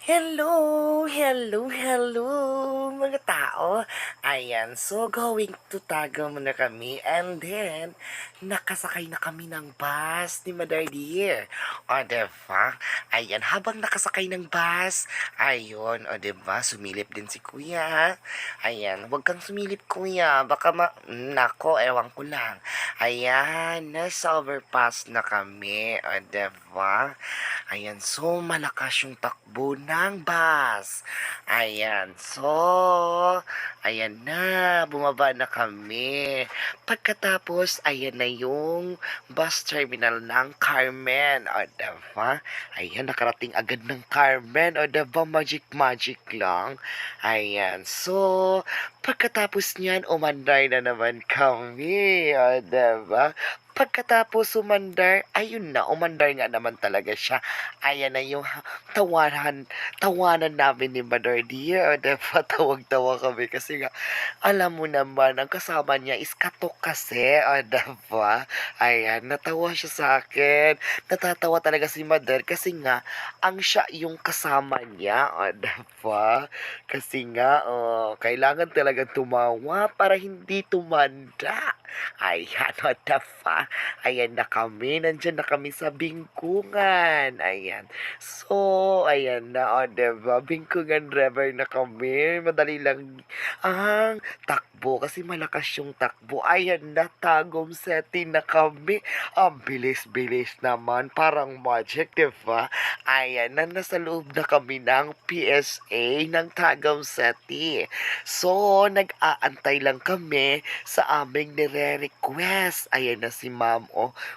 Hello, hello, hello mga tao. Ayan, so going to Tagaw muna kami and then nakasakay na kami ng bus ni Mother Dear. O diba? Ayan, habang nakasakay ng bus, ayun, o diba, sumilip din si Kuya. Ayan, wag kang sumilip Kuya, baka nako, ewan ko lang. Ayan, nasa overpass na kami, o diba? Ayan, so malakas yung takbo ng bus. Ayan, so, ayan na, bumaba na kami. Pagkatapos, ayan na yung bus terminal ng Carmen. O, diba? Ayan, nakarating agad ng Carmen. O, diba? Magic, magic lang. Ayan, so, pagkatapos niyan, umandar na naman kami. O, diba? Pagkatapos umandar, ayun na, umandar nga naman talaga siya. Ayan na yung tawanan namin ni Mother Dear. O, diba? Tawag-tawa kami kasi nga, alam mo naman, ang kasama niya is katok kasi. O, diba? Ayan, natawa siya sa akin. Natatawa talaga si Mother kasi nga, ang siya yung kasama niya. O, diba? Kasi nga, kailangan talaga tumawa para hindi tumanda. Ayan, o, diba? Ayan na kami, nandyan na kami sa Bingkungan. Ayan. So, ayan na, o, diba? Bingkungan River na kami. Madali lang ang takbo kasi malakas yung takbo. Ayan na, Tagum City na kami. Ang bilis-bilis naman, parang magic, diba? Ayan na, nasa loob na kami ng PSA ng Tagum City. So, nag-aantay lang kami sa aming nire-request. Ayan na si ma'am,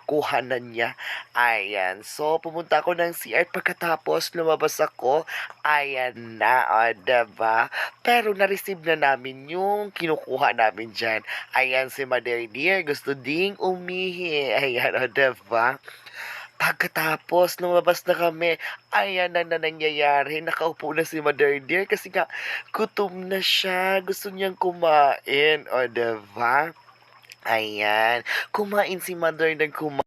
kuha na niya. Ayan, so pumunta ako ng CR pagkatapos lumabas ako. Ayan na, diba? Pero na-receive na namin yung kinukuha namin dyan. Ayan si Mother Dear, gusto ding umihi. Ayan, diba? Pagkatapos, lumabas na kami, ayan na nangyayari. Nakaupo na si Mother Dear kasi nga, gutom na siya. Gusto niyang kumain. O, diba? Ayan. Kumain si Mother ng kumain.